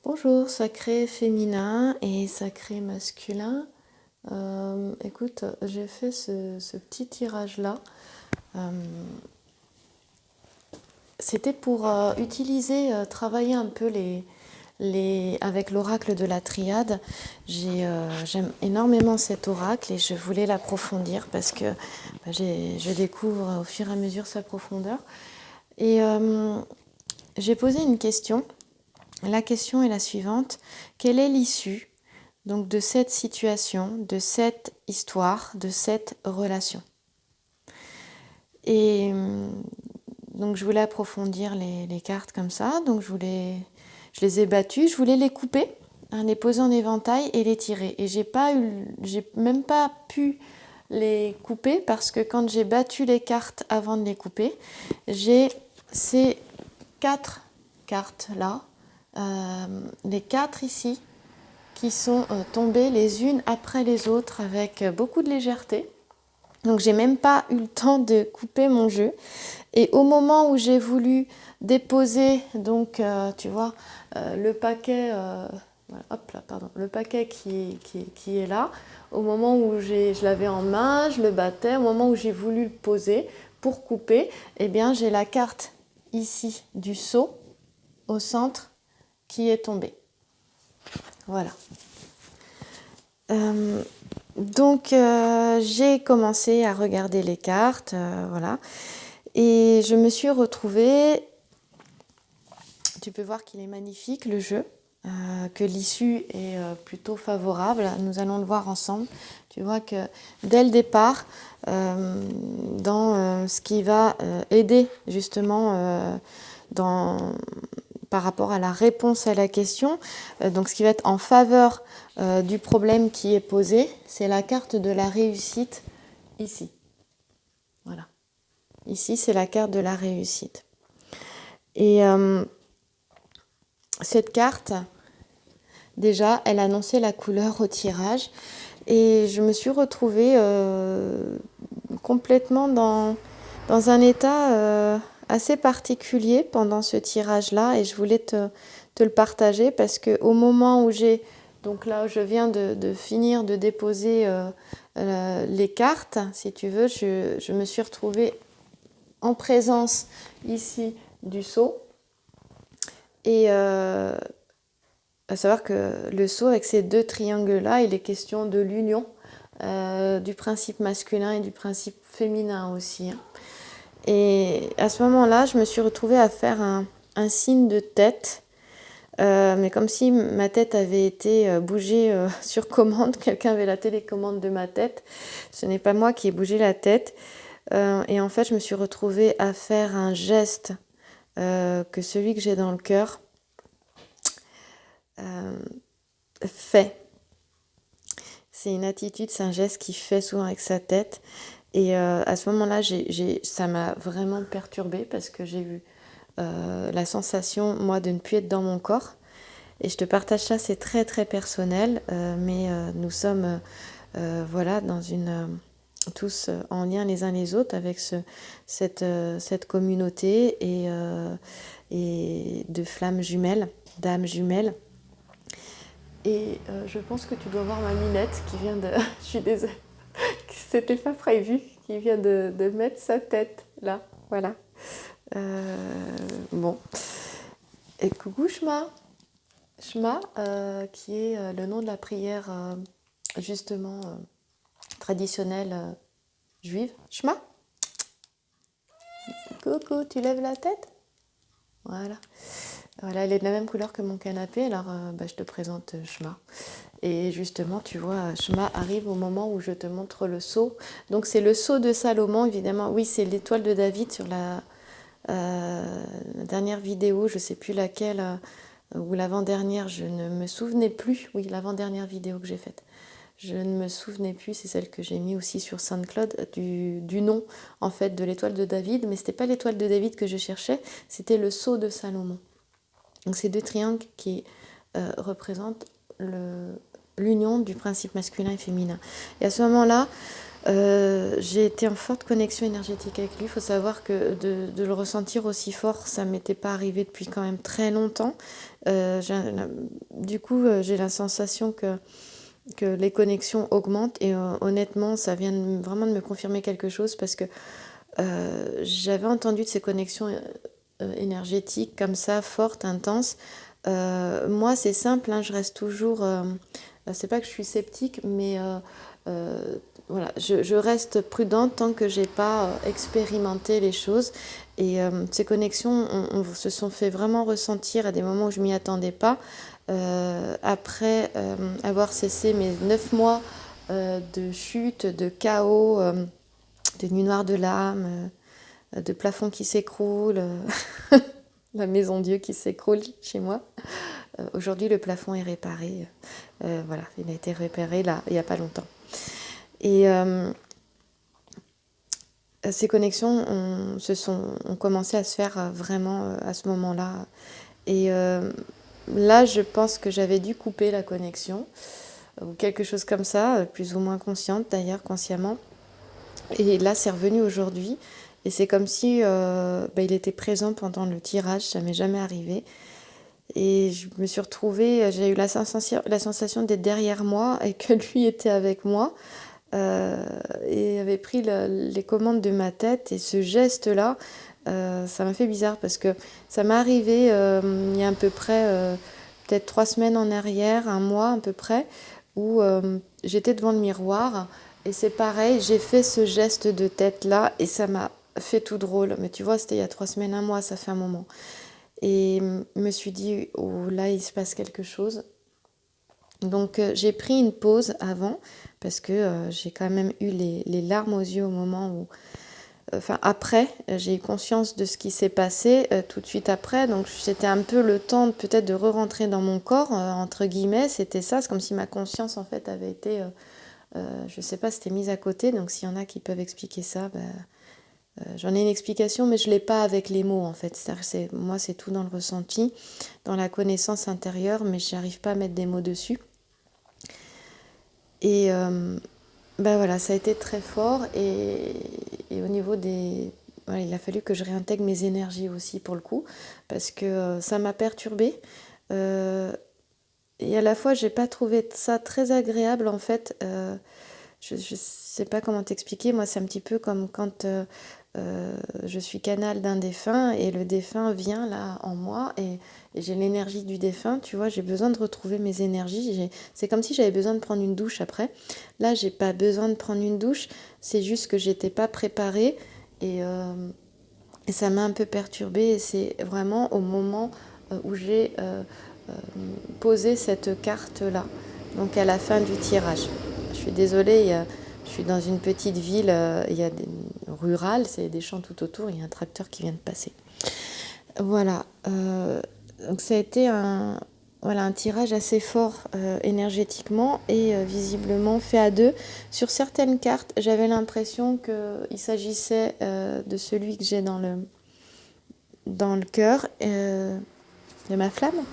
Bonjour, sacré féminin et sacré masculin. Écoute, j'ai fait ce petit tirage-là. Euh, C'était pour travailler un peu avec l'oracle de la triade. J'aime énormément cet oracle et je voulais l'approfondir parce que je découvre au fur et à mesure sa profondeur. Et j'ai posé une question. La question est la suivante. Quelle est l'issue donc de cette situation, de cette histoire, de cette relation? Et donc je voulais approfondir les cartes comme ça. Donc je les ai battues, je voulais les couper, hein, les poser en éventail et les tirer. Et j'ai même pas pu les couper parce que quand j'ai battu les cartes avant de les couper, j'ai ces 4 cartes là, les 4 ici, qui sont tombées les unes après les autres avec beaucoup de légèreté. Donc j'ai même pas eu le temps de couper mon jeu. Et au moment où j'ai voulu déposer, donc tu vois, le paquet, voilà, hop là, pardon, le paquet qui est là, au moment où je l'avais en main, je le battais, au moment où j'ai voulu le poser pour couper, eh bien j'ai la carte ici du seau au centre qui est tombée. Voilà. J'ai commencé à regarder les cartes, voilà, et je me suis retrouvée. Tu peux voir qu'il est magnifique le jeu, que l'issue est plutôt favorable. Nous allons le voir ensemble. Tu vois que dès le départ, dans ce qui va aider justement par rapport à la réponse à la question, donc ce qui va être en faveur du problème qui est posé, c'est la carte de la réussite ici. Voilà. Ici, c'est la carte de la réussite. Et cette carte, déjà, elle annonçait la couleur au tirage. Et je me suis retrouvée complètement dans un état assez particulier pendant ce tirage-là. Et je voulais te le partager parce qu'au moment où donc là, je viens de finir de déposer les cartes, si tu veux, je me suis retrouvée en présence ici du seau. Et à savoir que le seau, avec ces 2 triangles-là, il est question de l'union du principe masculin et du principe féminin aussi. Hein. Et à ce moment-là, je me suis retrouvée à faire un signe de tête, mais comme si ma tête avait été bougée sur commande, quelqu'un avait la télécommande de ma tête. Ce n'est pas moi qui ai bougé la tête. Et en fait, je me suis retrouvée à faire un geste que celui que j'ai dans le cœur fait. C'est une attitude, c'est un geste qu'il fait souvent avec sa tête. Et à ce moment-là, ça m'a vraiment perturbée parce que j'ai eu la sensation, moi, de ne plus être dans mon corps. Et je te partage ça, c'est très très personnel, mais nous sommes voilà, tous en lien les uns les autres avec cette communauté et de flammes jumelles, d'âmes jumelles. Et je pense que tu dois voir ma minette qui vient de... Je suis désolée, c'était pas prévu, qui vient de mettre sa tête là, voilà. Bon. Et coucou Shma. Shma, qui est le nom de la prière justement traditionnelle juive. Shma. Coucou, tu lèves la tête? Voilà. Voilà, elle est de la même couleur que mon canapé, alors je te présente Shma. Et justement, tu vois, Shma arrive au moment où je te montre le sceau. Donc c'est le sceau de Salomon, évidemment. Oui, c'est l'étoile de David sur la dernière vidéo, je ne sais plus laquelle, ou l'avant-dernière, je ne me souvenais plus. Oui, l'avant-dernière vidéo que j'ai faite. Je ne me souvenais plus, c'est celle que j'ai mis aussi sur SoundCloud, du nom en fait de l'étoile de David, mais ce n'était pas l'étoile de David que je cherchais, c'était le sceau de Salomon. Donc ces 2 triangles qui représentent l'union du principe masculin et féminin. Et à ce moment-là, J'ai été en forte connexion énergétique avec lui. Il faut savoir que de le ressentir aussi fort, ça ne m'était pas arrivé depuis quand même très longtemps. Du coup, j'ai la sensation que les connexions augmentent et honnêtement, ça vient vraiment de me confirmer quelque chose parce que j'avais entendu de ces connexions énergétiques comme ça, fortes, intenses. Moi, c'est simple, hein, je reste toujours. C'est pas que je suis sceptique, mais euh, voilà, je reste prudente tant que j'ai pas expérimenté les choses. Et ces connexions se sont fait vraiment ressentir à des moments où je m'y attendais pas. Après avoir cessé mes 9 mois de chute, de chaos, de nuit noire de l'âme, de plafond qui s'écroule, la maison Dieu qui s'écroule chez moi. Aujourd'hui, le plafond est réparé. Voilà, il a été réparé là, il n'y a pas longtemps. Et ces connexions ont commencé à se faire vraiment à ce moment-là. Et là, je pense que j'avais dû couper la connexion, ou quelque chose comme ça, plus ou moins consciente d'ailleurs, consciemment. Et là, c'est revenu aujourd'hui. Et c'est comme si il était présent pendant le tirage, ça m'est jamais arrivé. Et je me suis retrouvée, j'ai eu la sensation d'être derrière moi et que lui était avec moi et avait pris les commandes de ma tête. Et ce geste-là, ça m'a fait bizarre parce que ça m'est arrivé il y a à peu près peut-être 3 semaines en arrière, un mois à peu près, où j'étais devant le miroir et c'est pareil, j'ai fait ce geste de tête-là et ça m'a fait tout drôle. Mais tu vois, c'était il y a 3 semaines, un mois, ça fait un moment. Et je me suis dit, oh là, il se passe quelque chose. Donc j'ai pris une pause avant parce que j'ai quand même eu les larmes aux yeux au moment où... Enfin après, j'ai eu conscience de ce qui s'est passé tout de suite après. Donc c'était un peu le temps peut-être de re-rentrer dans mon corps, entre guillemets. C'était ça, c'est comme si ma conscience en fait avait été... je sais pas, c'était mise à côté. Donc s'il y en a qui peuvent expliquer ça, j'en ai une explication, mais je ne l'ai pas avec les mots en fait. Moi, c'est tout dans le ressenti, dans la connaissance intérieure, mais je n'arrive pas à mettre des mots dessus. Et voilà, ça a été très fort. Et au niveau des... Voilà, il a fallu que je réintègre mes énergies aussi pour le coup, parce que ça m'a perturbée. Et à la fois, j'ai pas trouvé ça très agréable en fait. Je sais pas comment t'expliquer. Moi, c'est un petit peu comme quand je suis canal d'un défunt et le défunt vient là en moi et j'ai l'énergie du défunt. Tu vois, j'ai besoin de retrouver mes énergies. C'est comme si j'avais besoin de prendre une douche après. Là, j'ai pas besoin de prendre une douche. C'est juste que j'étais pas préparée et ça m'a un peu perturbée. Et c'est vraiment au moment où j'ai posé cette carte-là. Donc à la fin du tirage. Je suis désolée, je suis dans une petite ville, il y a rurale, c'est des champs tout autour, il y a un tracteur qui vient de passer. Voilà, donc ça a été un tirage assez fort énergétiquement et visiblement fait à deux. Sur certaines cartes, j'avais l'impression qu'il s'agissait de celui que j'ai dans le cœur, de ma flamme.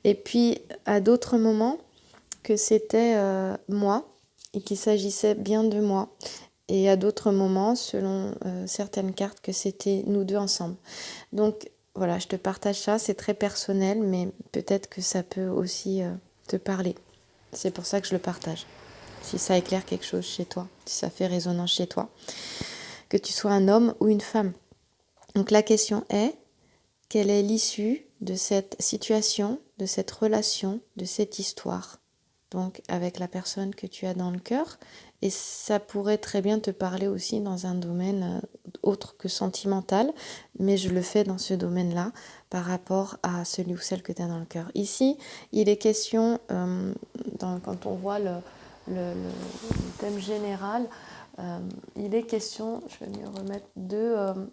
Et puis à d'autres moments, que c'était moi et qu'il s'agissait bien de moi. Et à d'autres moments, selon certaines cartes, que c'était nous deux ensemble. Donc voilà, je te partage ça, c'est très personnel, mais peut-être que ça peut aussi te parler. C'est pour ça que je le partage. Si ça éclaire quelque chose chez toi, si ça fait résonance chez toi, que tu sois un homme ou une femme. Donc la question est, quelle est l'issue de cette situation, de cette relation, de cette histoire ? Donc avec la personne que tu as dans le cœur. Et ça pourrait très bien te parler aussi dans un domaine autre que sentimental, mais je le fais dans ce domaine-là par rapport à celui ou celle que tu as dans le cœur. Ici, il est question, quand on voit le thème général, il est question, je vais me remettre,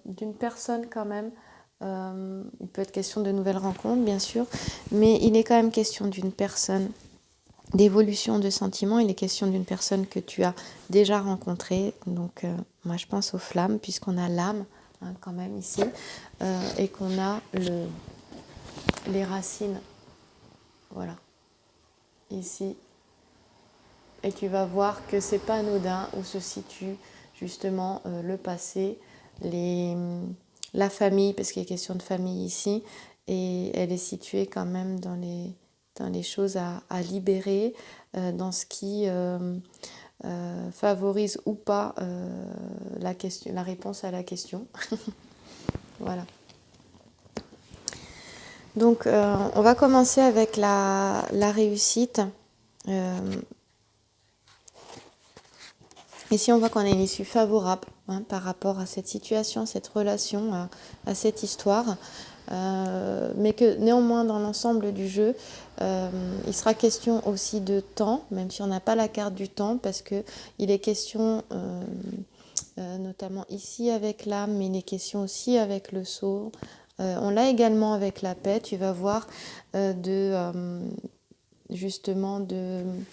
d'une personne quand même. Il peut être question de nouvelles rencontres, bien sûr, mais il est quand même question d'une personne, d'évolution de sentiments. Il est question d'une personne que tu as déjà rencontrée. Donc, moi, je pense aux flammes, puisqu'on a l'âme, hein, quand même, ici, et qu'on a les racines. Voilà. Ici, et tu vas voir que c'est pas anodin où se situe justement le passé, la famille, parce qu'il y a question de famille ici, et elle est située quand même dans les choses à libérer, dans ce qui favorise ou pas la réponse à la question. Voilà. Donc on va commencer avec la réussite. Ici on voit qu'on a une issue favorable par rapport à cette situation, cette relation, à cette histoire. Mais que néanmoins dans l'ensemble du jeu, il sera question aussi de temps, même si on n'a pas la carte du temps, parce qu'il est question, notamment ici avec l'âme, mais il est question aussi avec le sceau. On l'a également avec la paix, tu vas voir, justement d'une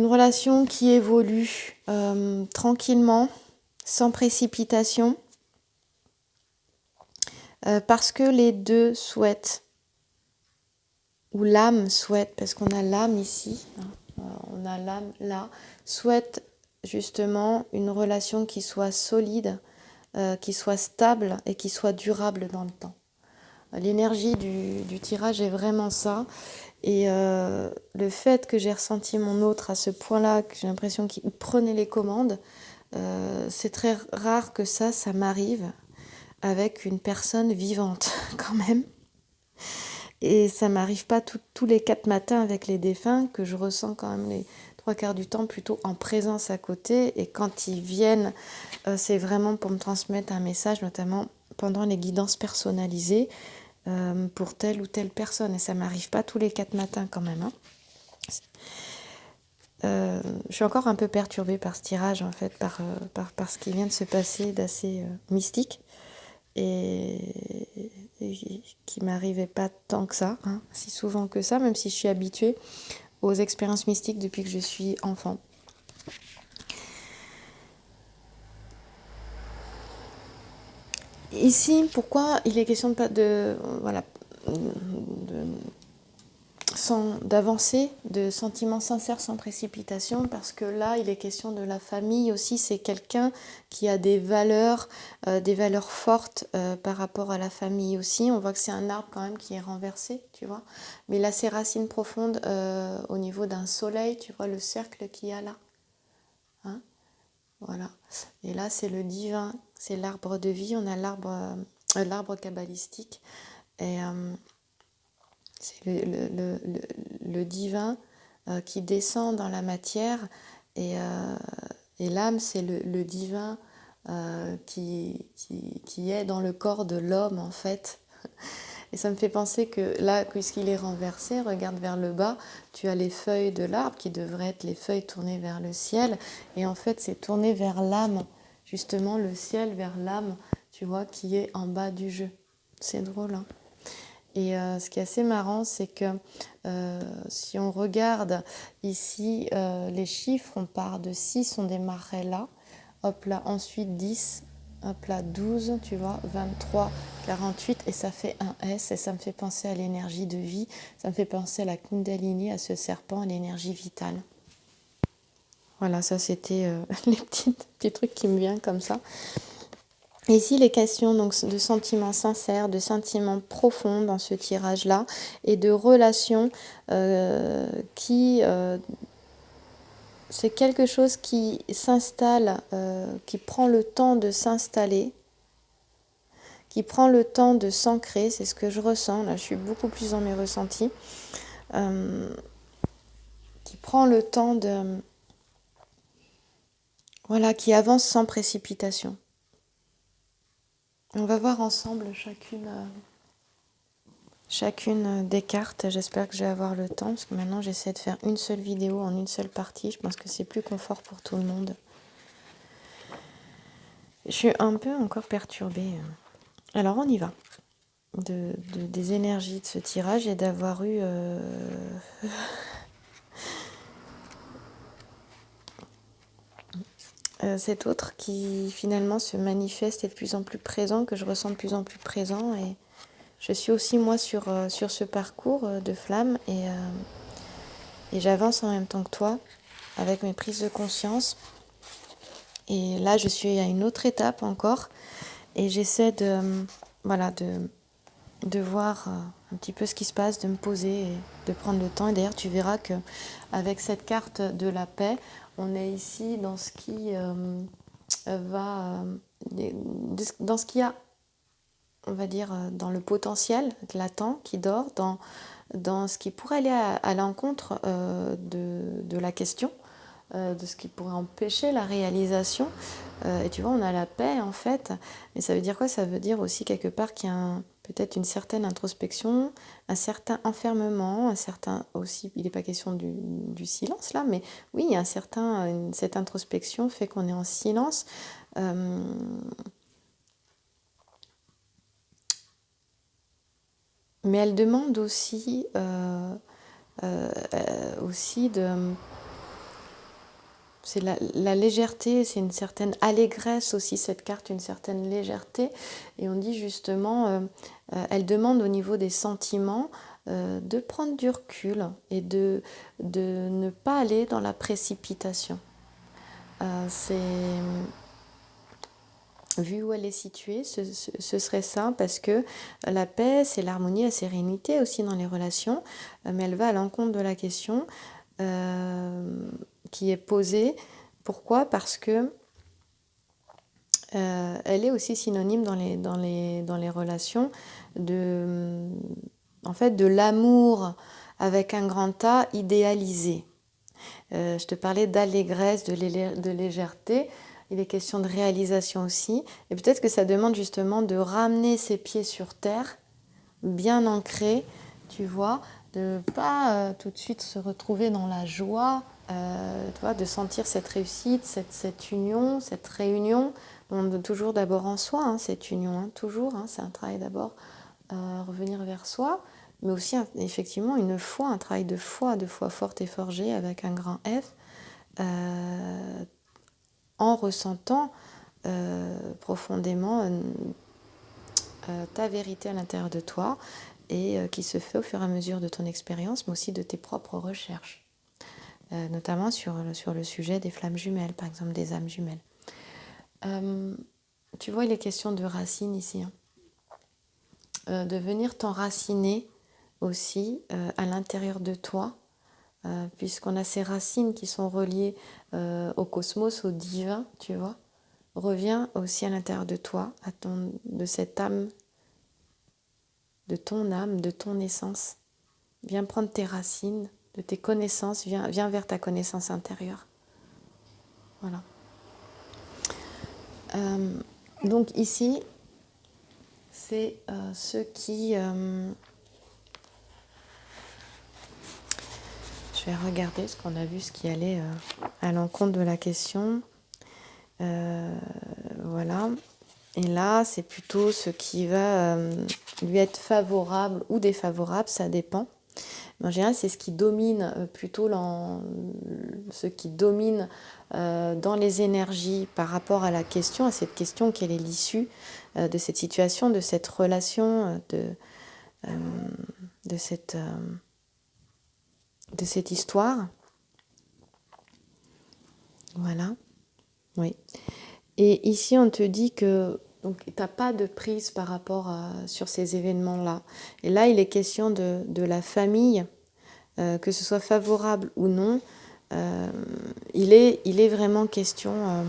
relation qui évolue tranquillement, sans précipitation, parce que les deux souhaitent, ou l'âme souhaite, parce qu'on a l'âme ici, on a l'âme là, souhaite justement une relation qui soit solide, qui soit stable et qui soit durable dans le temps. L'énergie du tirage est vraiment ça. Et le fait que j'ai ressenti mon autre à ce point-là, que j'ai l'impression qu'il prenait les commandes, c'est très rare que ça m'arrive avec une personne vivante quand même. Et ça m'arrive pas tous les 4 matins avec les défunts, que je ressens quand même les 3/4 du temps plutôt en présence à côté. Et quand ils viennent, c'est vraiment pour me transmettre un message, notamment pendant les guidances personnalisées, pour telle ou telle personne. Et ça m'arrive pas tous les 4 matins quand même. Je suis encore un peu perturbée par ce tirage, en fait, par ce qui vient de se passer d'assez mystique. Et qui m'arrivait pas tant que ça, si souvent que ça, même si je suis habituée aux expériences mystiques depuis que je suis enfant. Ici, pourquoi il est question d'avancer, de sentiments sincères sans précipitation, parce que là, il est question de la famille aussi. C'est quelqu'un qui a des valeurs fortes par rapport à la famille aussi. On voit que c'est un arbre quand même qui est renversé, tu vois. Mais là, ses racines profondes au niveau d'un soleil, tu vois le cercle qu'il y a là. Voilà. Et là, c'est le divin, c'est l'arbre de vie. On a l'arbre kabbalistique. Et c'est le divin qui descend dans la matière, et l'âme, c'est le divin qui est dans le corps de l'homme, en fait. Et ça me fait penser que là, puisqu'il est renversé, regarde vers le bas, tu as les feuilles de l'arbre qui devraient être les feuilles tournées vers le ciel. Et en fait, c'est tourné vers l'âme, justement, le ciel vers l'âme, tu vois, qui est en bas du jeu. C'est drôle, hein. Et ce qui est assez marrant, c'est que si on regarde ici les chiffres, on part de 6, on démarrait là, hop là, ensuite 10, hop là, 12, tu vois, 23, 48, et ça fait un S, et ça me fait penser à l'énergie de vie, ça me fait penser à la Kundalini, à ce serpent, à l'énergie vitale. Voilà, ça c'était les petits trucs qui me viennent comme ça. Et ici, les questions donc, de sentiments sincères, de sentiments profonds dans ce tirage-là, et de relations qui... c'est quelque chose qui s'installe, qui prend le temps de s'installer, qui prend le temps de s'ancrer, c'est ce que je ressens, là je suis beaucoup plus dans mes ressentis, qui prend le temps de... Voilà, qui avance sans précipitation. On va voir ensemble chacune des cartes. J'espère que je vais avoir le temps, parce que maintenant j'essaie de faire une seule vidéo en une seule partie. Je pense que c'est plus confort pour tout le monde. Je suis un peu encore perturbée. Alors on y va. Des énergies de ce tirage et d'avoir eu... cet autre qui finalement se manifeste et de plus en plus présent, que je ressens de plus en plus présent. Et je suis aussi moi sur ce parcours de flamme, et et j'avance en même temps que toi avec mes prises de conscience. Et là, je suis à une autre étape encore et j'essaie voilà, de voir un petit peu ce qui se passe, de me poser et de prendre le temps. Et d'ailleurs, tu verras que avec cette carte de la paix, on est ici dans ce qui dans ce qu'il y a, on va dire, dans le potentiel latent qui dort, dans ce qui pourrait aller à l'encontre de la question, de ce qui pourrait empêcher la réalisation. Et tu vois, on a la paix en fait. Mais ça veut dire quoi? Ça veut dire aussi quelque part qu'il y a peut-être une certaine introspection, un certain enfermement, un certain aussi, il n'est pas question du silence là, mais oui, il y a cette introspection fait qu'on est en silence. Mais elle demande aussi c'est la légèreté, c'est une certaine allégresse aussi, cette carte, une certaine légèreté. Et on dit justement, elle demande au niveau des sentiments de prendre du recul et de ne pas aller dans la précipitation. Vu où elle est située, ce serait ça, parce que la paix, c'est l'harmonie, la sérénité aussi dans les relations, mais elle va à l'encontre de la question qui est posée. Pourquoi? Parce que elle est aussi synonyme dans les relations en fait, de l'amour avec un grand A idéalisé. Je te parlais d'allégresse, de légèreté. Il est question de réalisation aussi. Et peut-être que ça demande justement de ramener ses pieds sur terre, bien ancrés, tu vois, de ne pas tout de suite se retrouver dans la joie, tu vois, de sentir cette réussite, cette union, cette réunion. On toujours d'abord en soi, hein, cette union, hein, toujours. Hein, c'est un travail d'abord, revenir vers soi, mais aussi effectivement une foi, un travail de foi forte et forgée avec un grand F, en ressentant profondément ta vérité à l'intérieur de toi et qui se fait au fur et à mesure de ton expérience, mais aussi de tes propres recherches, notamment sur le sujet des flammes jumelles, par exemple des âmes jumelles. Tu vois, il est question de racines ici, hein. De venir t'enraciner aussi à l'intérieur de toi, puisqu'on a ces racines qui sont reliées au cosmos, au divin, tu vois. Reviens aussi à l'intérieur de toi, de cette âme, de ton essence. Viens prendre tes racines, de tes connaissances, viens vers ta connaissance intérieure. Voilà. Donc ici, c'est ce qui... je vais regarder ce qu'on a vu, ce qui allait à l'encontre de la question. Voilà. Et là, c'est plutôt ce qui va lui être favorable ou défavorable, ça dépend. Mais en général, c'est ce qui domine plutôt ce qui domine dans les énergies par rapport à la question, à cette question, quelle est l'issue de cette situation, de cette relation, de cette histoire. Voilà. Oui. Et ici, on te dit que tu n'as pas de prise par rapport sur ces événements-là. Et là, il est question de la famille, que ce soit favorable ou non. Il est vraiment question...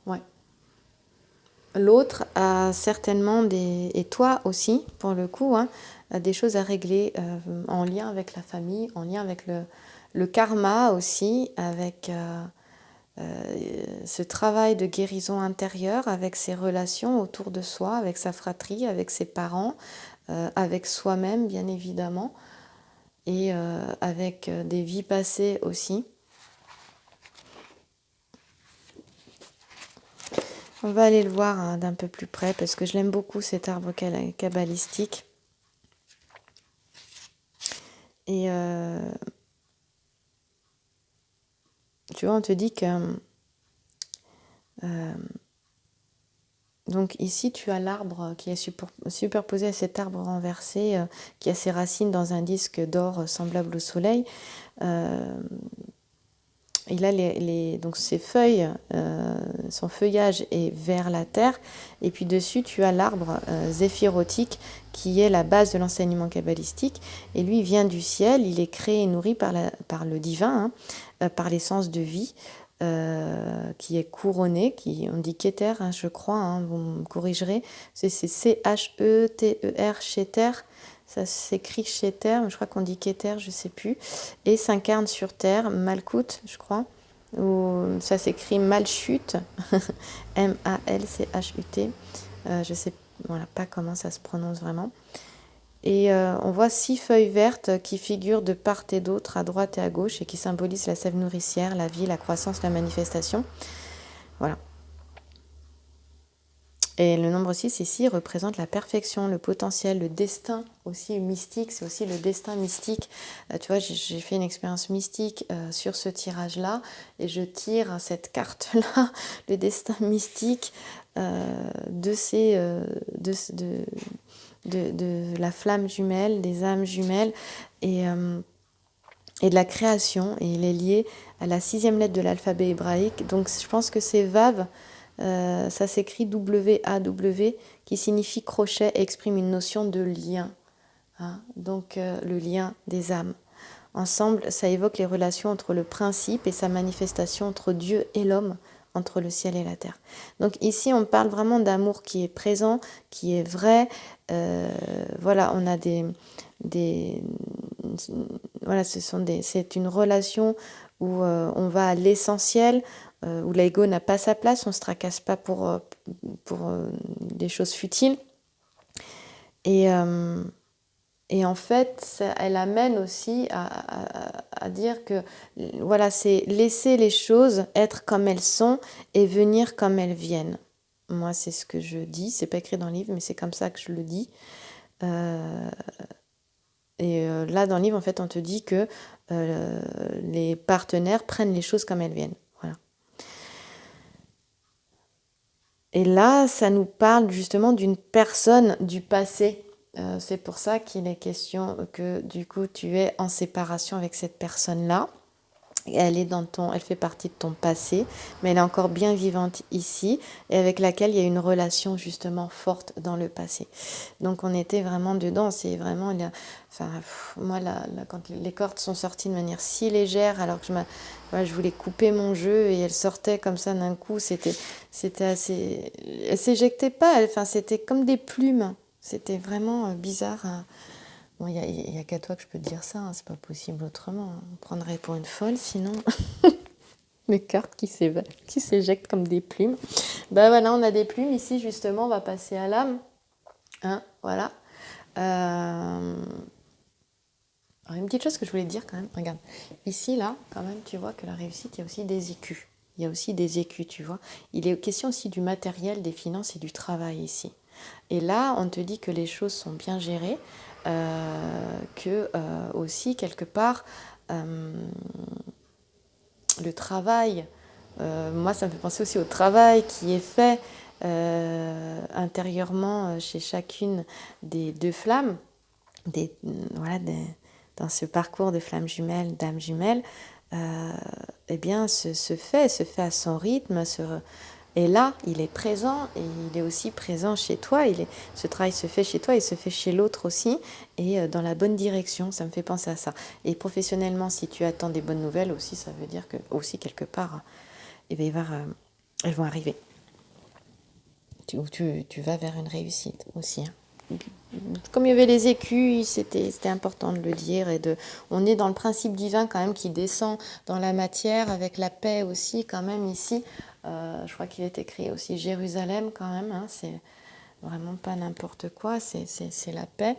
ouais. L'autre a certainement et toi aussi, pour le coup, hein, des choses à régler en lien avec la famille, en lien avec le karma aussi, avec ce travail de guérison intérieure, avec ses relations autour de soi, avec sa fratrie, avec ses parents, avec soi-même bien évidemment, et avec des vies passées aussi. On va aller le voir hein, d'un peu plus près parce que je l'aime beaucoup cet arbre kabbalistique. Et tu vois, on te dit que Donc ici, tu as l'arbre qui est superposé à cet arbre renversé, qui a ses racines dans un disque d'or semblable au soleil. Il a donc ses feuilles, son feuillage est vers la terre, et puis dessus tu as l'arbre zéphyrotique qui est la base de l'enseignement kabbalistique, et lui il vient du ciel, il est créé et nourri par le divin, par l'essence de vie, qui est couronné, on dit Keter, je crois, vous me corrigerez, c'est C-H-E-T-E-R, Keter. Ça s'écrit Keter, je crois qu'on dit Keter, je ne sais plus, et s'incarne sur terre, Malkout, je crois, ou ça s'écrit Malchut, M-A-L-C-H-U-T, je ne sais voilà, pas comment ça se prononce vraiment. Et on voit 6 feuilles vertes qui figurent de part et d'autre, à droite et à gauche, et qui symbolisent la sève nourricière, la vie, la croissance, la manifestation. Voilà. Et le nombre 6 ici représente la perfection, le potentiel, le destin aussi mystique. C'est aussi le destin mystique. Tu vois, j'ai fait une expérience mystique sur ce tirage-là, et je tire cette carte-là, le destin mystique de la flamme jumelle, des âmes jumelles, et de la création. Et il est lié à la 6e lettre de l'alphabet hébraïque. Donc je pense que c'est Vav. Ça s'écrit W-A-W, qui signifie crochet et exprime une notion de lien. Donc le lien des âmes. Ensemble, ça évoque les relations entre le principe et sa manifestation entre Dieu et l'homme, entre le ciel et la terre. Donc ici, on parle vraiment d'amour qui est présent, qui est vrai. Voilà, on a voilà, c'est une relation où on va à l'essentiel, où l'ego n'a pas sa place, on ne se tracasse pas pour des choses futiles. Et en fait, elle amène aussi à dire que voilà, c'est laisser les choses être comme elles sont et venir comme elles viennent. Moi, c'est ce que je dis, c'est pas écrit dans le livre, mais c'est comme ça que je le dis. Là, dans le livre, en fait, on te dit que les partenaires prennent les choses comme elles viennent. Voilà. Et là, ça nous parle justement d'une personne du passé. C'est pour ça qu'il est question que du coup, tu es en séparation avec cette personne-là. Elle fait partie de ton passé, mais elle est encore bien vivante ici, et avec laquelle il y a une relation justement forte dans le passé. Donc on était vraiment dedans, c'est vraiment, moi quand les cordes sont sorties de manière si légère, alors que je voulais couper mon jeu, et elles sortaient comme ça d'un coup, c'était assez, elles s'éjectaient pas, c'était comme des plumes, c'était vraiment bizarre. Bon, il y a qu'à toi que je peux te dire ça, c'est pas possible autrement. On me prendrait pour une folle sinon. Les cartes qui s'éjectent comme des plumes. Ben voilà, on a des plumes ici justement, on va passer à l'âme. Voilà. Alors, une petite chose que je voulais te dire quand même, regarde. Ici, là, quand même, tu vois que la réussite, il y a aussi des écus. Il y a aussi des écus, tu vois. Il est question aussi du matériel, des finances et du travail ici. Et là, on te dit que les choses sont bien gérées, que aussi, quelque part, le travail, moi, ça me fait penser aussi au travail qui est fait intérieurement chez chacune des 2 flammes, dans ce parcours de flammes jumelles, d'âmes jumelles, eh bien, se fait à son rythme. Et là, il est présent, et il est aussi présent chez toi. Ce travail se fait chez toi, il se fait chez l'autre aussi, et dans la bonne direction. Ça me fait penser à ça. Et professionnellement, si tu attends des bonnes nouvelles aussi, ça veut dire que aussi quelque part, elles vont arriver. Tu vas vers une réussite aussi. Comme il y avait les écus, c'était important de le dire. On est dans le principe divin quand même qui descend dans la matière, avec la paix aussi quand même ici. Je crois qu'il est écrit aussi Jérusalem quand même. C'est vraiment pas n'importe quoi, c'est la paix.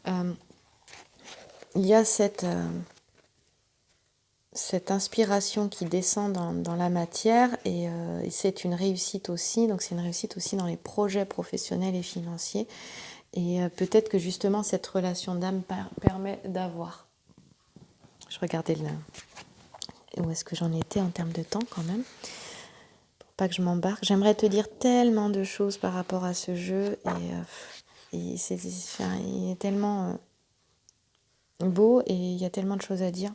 Il y a cette inspiration qui descend dans la matière, et c'est une réussite aussi. Donc c'est une réussite aussi dans les projets professionnels et financiers. Et peut-être que justement cette relation d'âme permet d'avoir. Je regardais où est-ce que j'en étais en termes de temps quand même, pour pas que je m'embarque. J'aimerais te dire tellement de choses par rapport à ce jeu il est tellement beau et il y a tellement de choses à dire.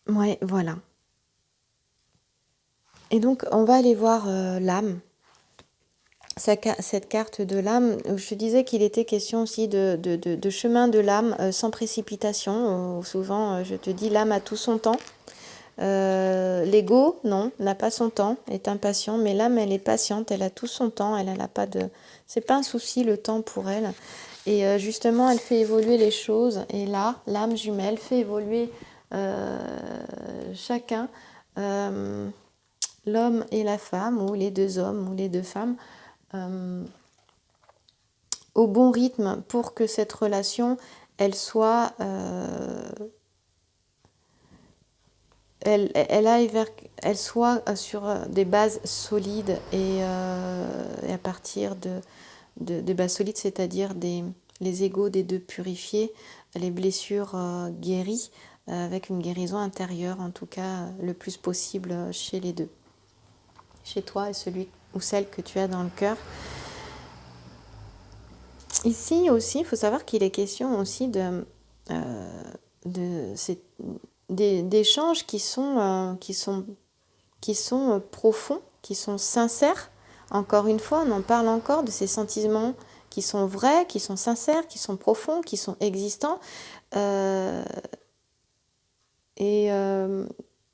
Ouais, voilà. Et donc, on va aller voir l'âme. Cette carte de l'âme, je te disais qu'il était question aussi de chemin de l'âme sans précipitation. Souvent, je te dis, l'âme a tout son temps. L'ego, non, n'a pas son temps, est impatient, mais l'âme, elle est patiente, elle a tout son temps, elle n'a pas de... C'est pas un souci, le temps pour elle. Et justement, elle fait évoluer les choses. Et là, l'âme jumelle fait évoluer chacun, l'homme et la femme, ou les deux hommes, ou les deux femmes, au bon rythme pour que cette relation, elle soit... elle soit sur des bases solides et à partir des bases solides, c'est-à-dire les égos des deux purifiés, les blessures guéries, avec une guérison intérieure, en tout cas le plus possible chez les deux, chez toi et celui ou celle que tu as dans le cœur. Ici aussi, il faut savoir qu'il est question aussi d'échanges qui sont profonds, qui sont sincères. Encore une fois, on en parle encore de ces sentiments qui sont vrais, qui sont sincères, qui sont profonds, qui sont existants.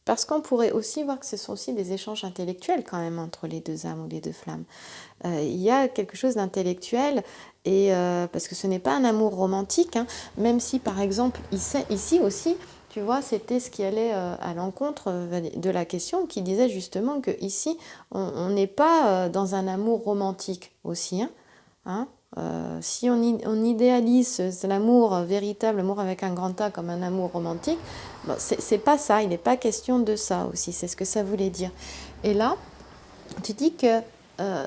Parce qu'on pourrait aussi voir que ce sont aussi des échanges intellectuels quand même entre les deux âmes ou les deux flammes. Il y a quelque chose d'intellectuel parce que ce n'est pas un amour romantique, hein, même si par exemple ici aussi, tu vois, c'était ce qui allait à l'encontre de la question, qui disait justement que ici on n'est pas dans un amour romantique aussi, hein. Si on idéalise l'amour véritable, l'amour avec un grand A comme un amour romantique, bon, c'est pas ça, il n'est pas question de ça aussi, c'est ce que ça voulait dire. Et là, tu dis que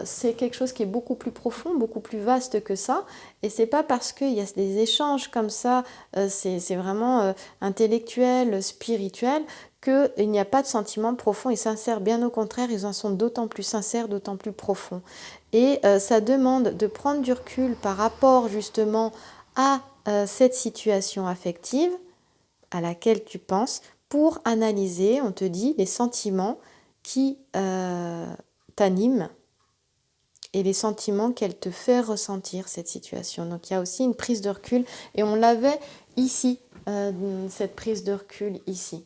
c'est quelque chose qui est beaucoup plus profond, beaucoup plus vaste que ça, et c'est pas parce qu'il y a des échanges comme ça, c'est vraiment intellectuel, spirituel, qu'il n'y a pas de sentiments profonds et sincères. Bien au contraire, ils en sont d'autant plus sincères, d'autant plus profonds. Et ça demande de prendre du recul par rapport justement à cette situation affective à laquelle tu penses pour analyser, on te dit, les sentiments qui t'animent et les sentiments qu'elle te fait ressentir, cette situation. Donc il y a aussi une prise de recul et on l'avait ici, cette prise de recul ici.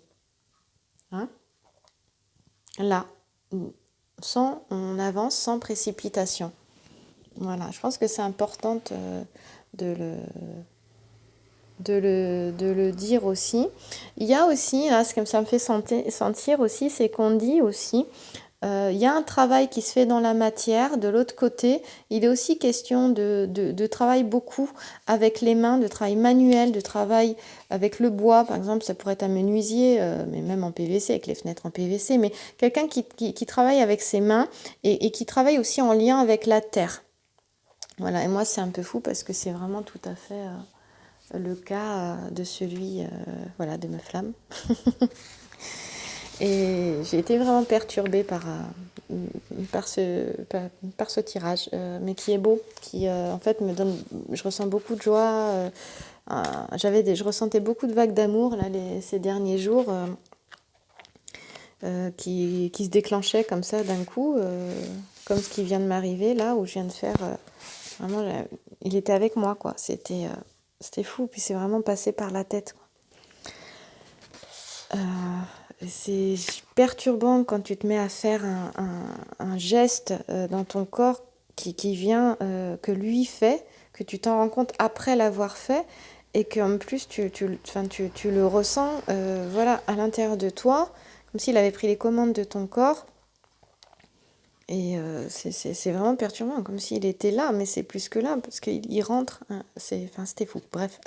Hein? Là, on avance sans précipitation. Voilà, je pense que c'est important de le dire aussi. Il y a aussi, là, ce que ça me fait sentir aussi, c'est qu'on dit aussi, il y a un travail qui se fait dans la matière. De l'autre côté, il est aussi question de travail beaucoup avec les mains, de travail manuel, de travail avec le bois. Par exemple, ça pourrait être un menuisier, mais même en PVC, avec les fenêtres en PVC, mais quelqu'un qui travaille avec ses mains et qui travaille aussi en lien avec la terre. Voilà, et moi c'est un peu fou parce que c'est vraiment tout à fait le cas de celui voilà, de ma flamme. Et j'ai été vraiment perturbée par ce tirage, mais qui est beau, qui en fait me donne, je ressens beaucoup de joie, je ressentais beaucoup de vagues d'amour là, ces derniers jours qui se déclenchaient comme ça d'un coup, comme ce qui vient de m'arriver là, où je viens de faire, vraiment, il était avec moi, quoi, c'était fou, puis c'est vraiment passé par la tête, quoi. C'est perturbant quand tu te mets à faire un geste dans ton corps qui vient, que lui fait, que tu t'en rends compte après l'avoir fait, et qu'en plus tu le ressens voilà, à l'intérieur de toi, comme s'il avait pris les commandes de ton corps. Et c'est vraiment perturbant, comme s'il était là, mais c'est plus que là, parce qu'il rentre, hein, c'était fou. Bref,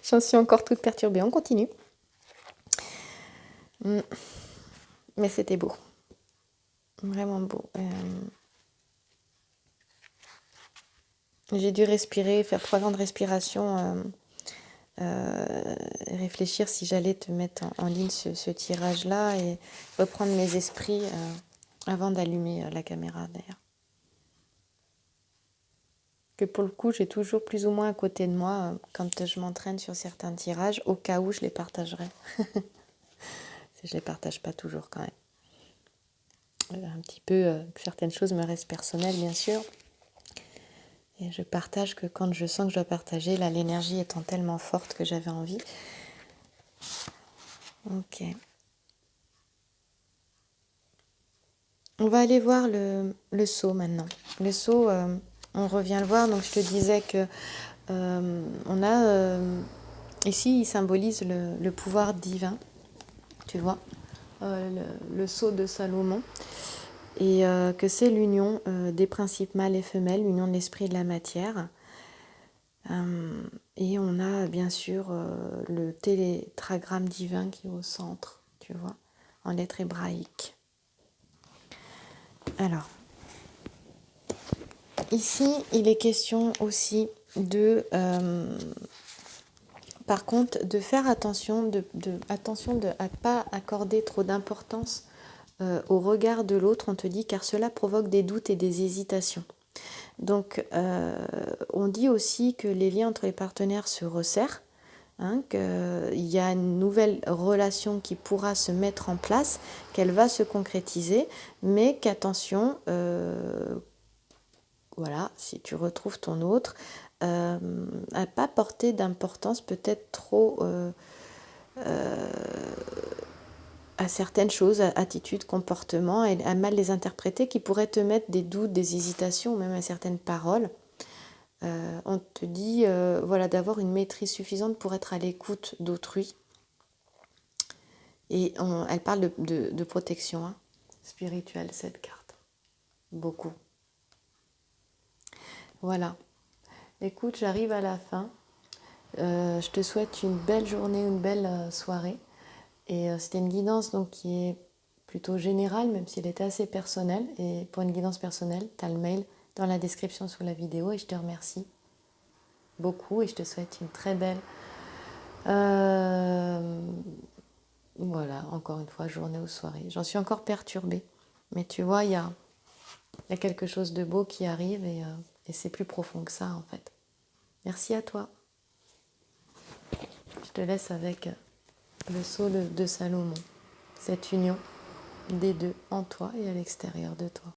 j'en suis encore toute perturbée. On continue. Mais c'était beau. Vraiment beau. J'ai dû respirer, faire 3 ans de respiration réfléchir si j'allais te mettre en ligne ce tirage-là et reprendre mes esprits avant d'allumer la caméra d'ailleurs. Que pour le coup, j'ai toujours plus ou moins à côté de moi quand je m'entraîne sur certains tirages, au cas où je les partagerai. Je les partage pas toujours quand même. Un petit peu, certaines choses me restent personnelles bien sûr. Et je partage que quand je sens que je dois partager, là l'énergie étant tellement forte que j'avais envie. Ok. On va aller voir le sceau maintenant. Le sceau, on revient le voir. Donc je te disais que on a ici, il symbolise le pouvoir divin, tu vois, le sceau de Salomon, et que c'est l'union des principes mâles et femelles, l'union de l'esprit et de la matière. Et on a bien sûr le tétragramme divin qui est au centre, tu vois, en lettres hébraïques. Alors, ici, il est question aussi de, par contre, de faire attention, de ne pas accorder trop d'importance au regard de l'autre, on te dit, car cela provoque des doutes et des hésitations. Donc, on dit aussi que les liens entre les partenaires se resserrent, qu'il y a une nouvelle relation qui pourra se mettre en place, qu'elle va se concrétiser, mais qu'attention, voilà, si tu retrouves ton autre, à pas porter d'importance peut-être trop à certaines choses, attitudes, comportements, et à mal les interpréter, qui pourraient te mettre des doutes, des hésitations, même à certaines paroles. On te dit voilà, d'avoir une maîtrise suffisante pour être à l'écoute d'autrui. Et elle parle de protection spirituelle, cette carte. Beaucoup. Voilà. Écoute, j'arrive à la fin. Je te souhaite une belle journée, une belle soirée. Et c'était une guidance donc, qui est plutôt générale, même si elle était assez personnelle. Et pour une guidance personnelle, tu as le mail dans la description sous la vidéo. Et je te remercie beaucoup et je te souhaite une très belle... voilà, encore une fois, journée ou soirée. J'en suis encore perturbée. Mais tu vois, il y a quelque chose de beau qui arrive et c'est plus profond que ça en fait. Merci à toi. Je te laisse avec le sceau de Salomon, cette union des deux en toi et à l'extérieur de toi.